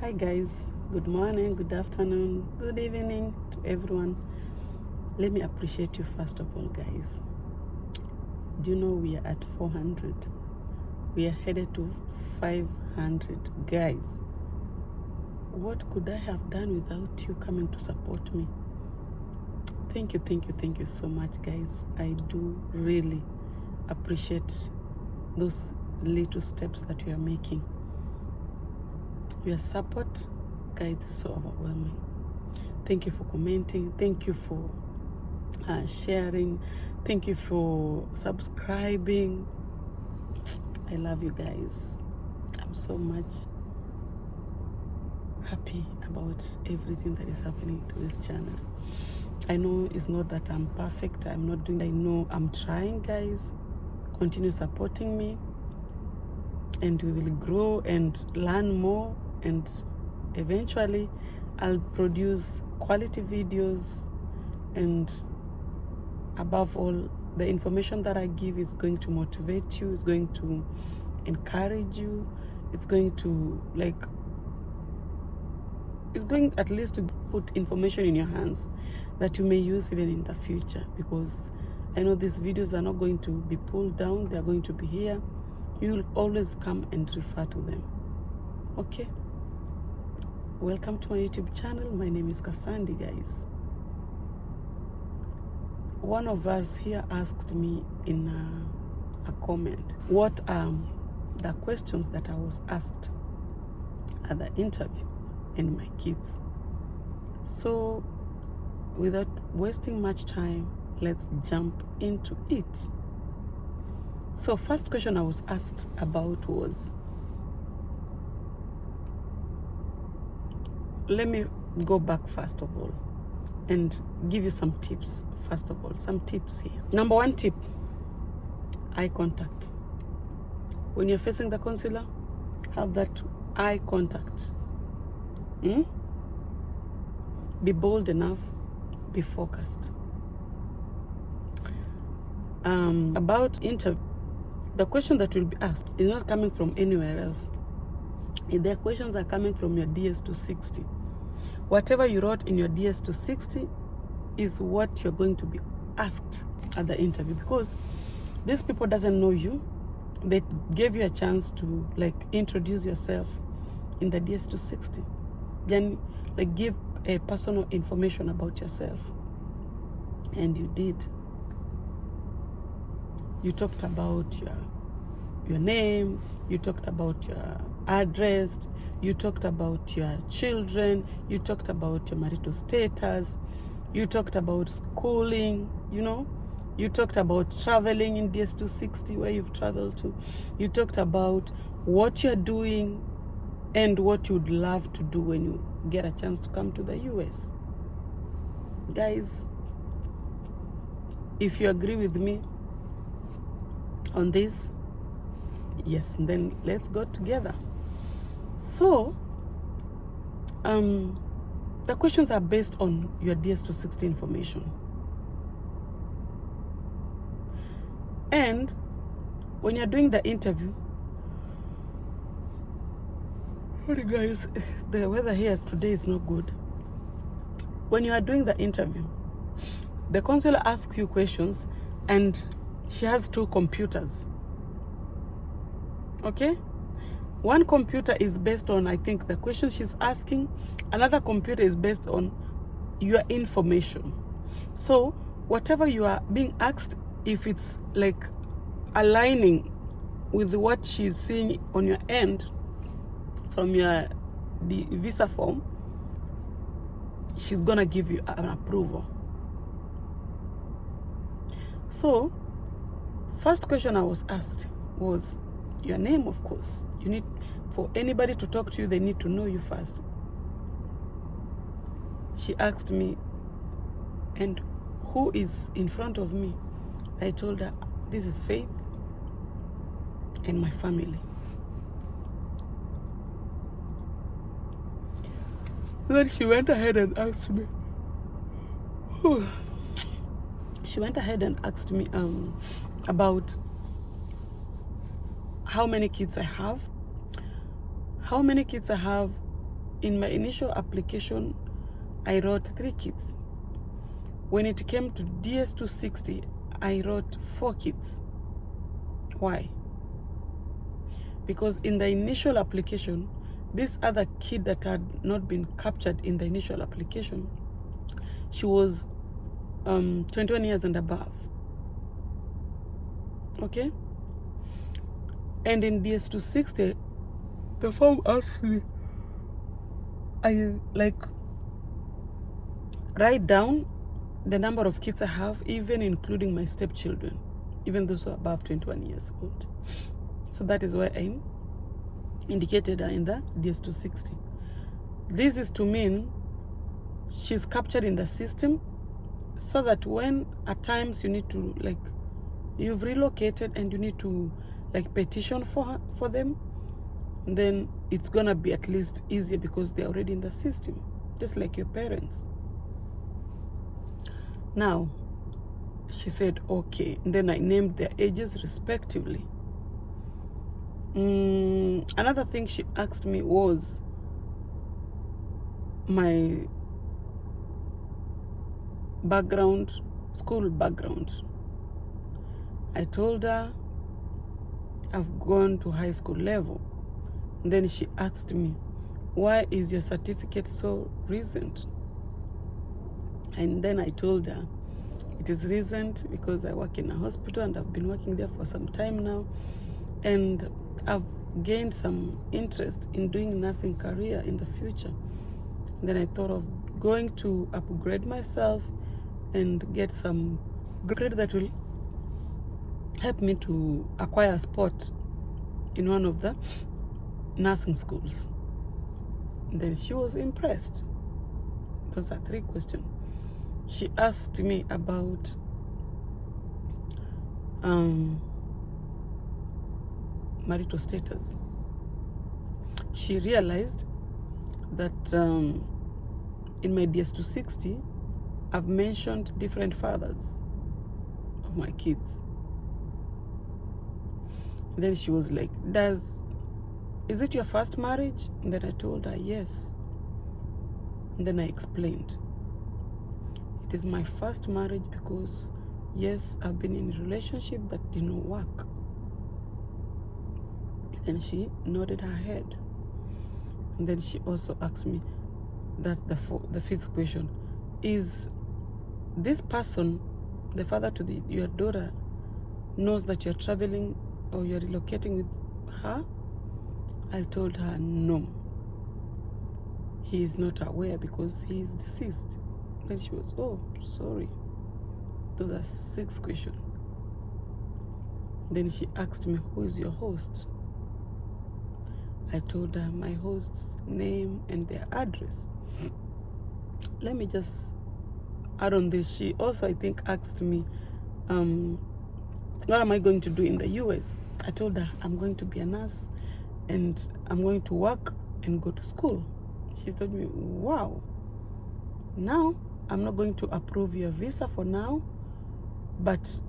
Hi guys, good morning, good afternoon, good evening to everyone. Let me appreciate you first of all, guys. Do you know we are at 400? We are headed to 500. Guys, what could I have done without you coming to support me? Thank you so much, guys. I do really appreciate those little steps that you are making. Your support, guys, is so overwhelming. Thank you for commenting. Thank you for sharing. Thank you for subscribing. I love you guys. I'm so much happy about everything that is happening to this channel. I know it's not that I'm perfect. I know I'm trying, guys. Continue supporting me and we will grow and learn more, and eventually I'll produce quality videos, and above all, the information that I give is going to motivate you, it's going to encourage you, it's going at least to put information in your hands that you may use even in the future, because I know these videos are not going to be pulled down, they're going to be here. You'll always come and refer to them. Okay? Welcome to my YouTube channel. My name is Kasandi, guys. One of us here asked me in a comment, what are the questions that I was asked at the interview and my kids. So without wasting much time, let's jump into it. So first question I was asked about was, let me go back first of all and give you some tips. First of all, some tips here. Number one tip, eye contact. When you're facing the consular, have that eye contact. Be bold enough, be focused. About interview, the question that will be asked is not coming from anywhere else. The questions are coming from your DS260. Whatever you wrote in your DS260 is what you're going to be asked at the interview, because these people doesn't know you. They gave you a chance to introduce yourself in the DS260. Then give a personal information about yourself. And you did. You talked about your name, you talked about your address, you talked about your children, you talked about your marital status, you talked about schooling, you talked about traveling in DS260, where you've traveled to. You talked about what you're doing and what you'd love to do when you get a chance to come to the US. Guys, if you agree with me on this, yes, then let's go together. So the questions are based on your DS260 information. And when you're doing the interview, sorry guys, the weather here today is not good. When you are doing the interview, the consular asks you questions and she has two computers. Okay? One computer is based on, I think, the question she's asking. Another computer is based on your information. So whatever you are being asked, if it's aligning with what she's seeing on your end from the visa form, she's gonna give you an approval. So first question I was asked was your name, of course. You need, for anybody to talk to you, they need to know you first. She asked me, and who is in front of me? I told her, this is Faith and my family. Then she went ahead and asked me, about how many kids I have, in my initial application, I wrote 3 kids. When it came to DS260, I wrote 4 kids. Why? Because in the initial application, this other kid that had not been captured in the initial application, she was 21 years and above. Okay? And in DS260, the form asks me, I write down the number of kids I have, even including my stepchildren, even those who are above 21 years old. So that is why I'm indicated in the DS260. This is to mean she's captured in the system, so that when at times you need to, you've relocated and you need to petition for them, then it's gonna be at least easier because they're already in the system, just like your parents. Now, she said, okay. And then I named their ages respectively. Another thing she asked me was my background, school background. I told her I've gone to high school level. And then she asked me, why is your certificate so recent? And then I told her, it is recent because I work in a hospital and I've been working there for some time now. And I've gained some interest in doing nursing career in the future. And then I thought of going to upgrade myself and get some grade that will help me to acquire a spot in one of the nursing schools. And then she was impressed. Those are 3 questions. She asked me about marital status. She realized that in my DS260, I've mentioned different fathers of my kids. And then she was like, is it your first marriage? And then I told her, yes. And then I explained, it is my first marriage because, yes, I've been in a relationship that did not work. Then she nodded her head. And then she also asked me that the 5th question, is this person, the father to your daughter, knows that you're traveling or you're relocating with her? I told her no. He is not aware because he is deceased. Then she was, oh, sorry. Those are 6 questions. Then she asked me, who is your host? I told her my host's name and their address. Let me just add on this. She also, I think, asked me, what am I going to do in the US? I told her I'm going to be a nurse and I'm going to work and go to school. She told me, wow, now I'm not going to approve your visa for now, but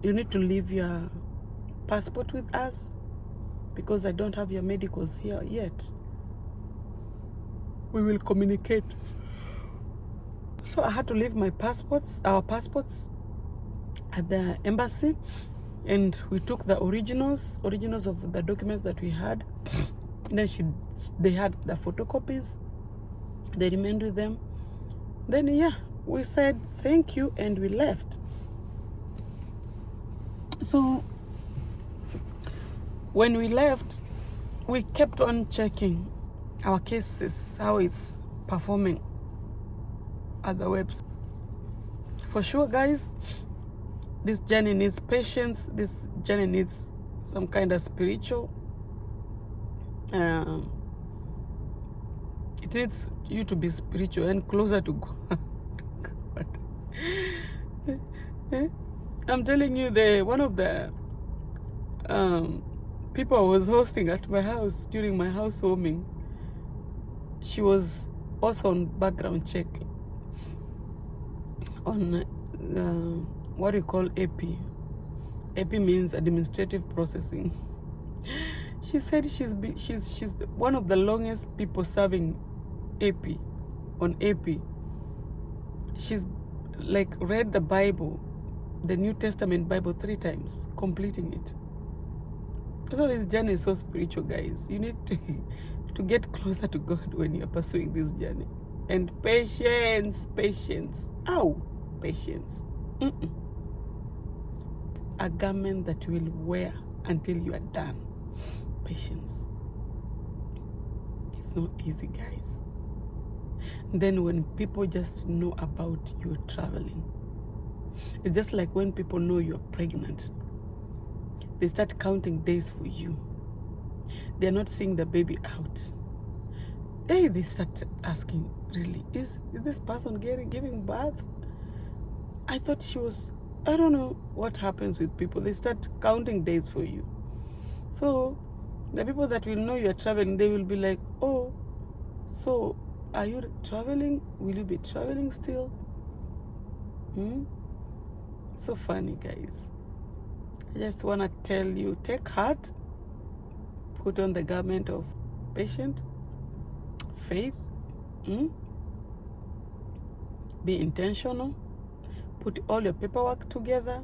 you need to leave your passport with us because I don't have your medicals here yet. We will communicate. So I had to leave my passports, our passports, at the embassy, and we took the originals of the documents that we had. And then they had the photocopies. They remained with them. Then we said thank you and we left. So when we left, we kept on checking our cases, how it's performing at the website. For sure, guys, this journey needs patience. This journey needs some kind of spiritual. It needs you to be spiritual and closer to God. I'm telling you, one of the people I was hosting at my house during my housewarming, she was also on background check on what we call AP. AP means administrative processing. She said she's one of the longest people serving AP on AP. She's like read the Bible, the New Testament Bible 3 times, completing it. So this journey is so spiritual, guys. You need to get closer to God when you're pursuing this journey. And patience. Ow, patience. A garment that you will wear until you are done. Patience. It's not easy, guys. Then when people just know about you traveling, it's just like when people know you're pregnant. They start counting days for you. They're not seeing the baby out. Hey, they start asking, really, is this person giving birth? I thought she was, I don't know what happens with people. They start counting days for you. So the people that will know you're traveling, they will be like, oh, so are you traveling? Will you be traveling still? So funny, guys. I just want to tell you, take heart, put on the garment of patience, faith, be intentional, put all your paperwork together.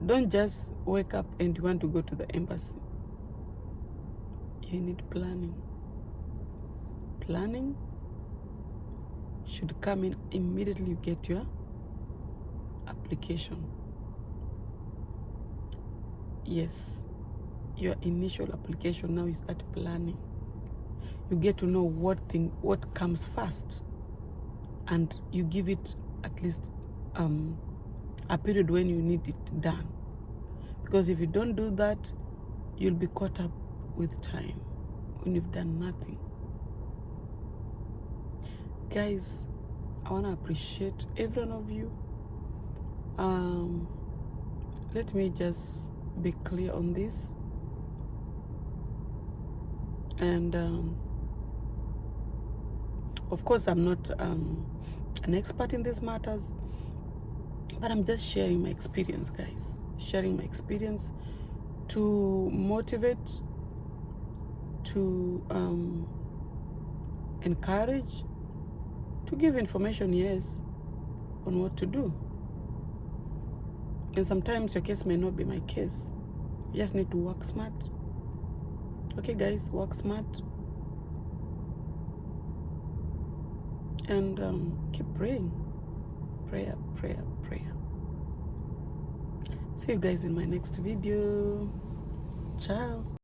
Don't just wake up and you want to go to the embassy. You need planning. Planning should come in immediately you get your application. Yes, your initial application, now you start planning. You get to know what comes first, and you give it at least a period when you need it done. Because if you don't do that, you'll be caught up with time when you've done nothing. Guys, I want to appreciate every one of you. Let me just be clear on this. And of course, I'm not an expert in these matters, but I'm just sharing my experience, guys. Sharing my experience to motivate, to encourage, to give information, yes, on what to do. And sometimes your case may not be my case. You just need to work smart. Okay, guys, work smart. And keep praying. Prayer. See you guys in my next video. Ciao.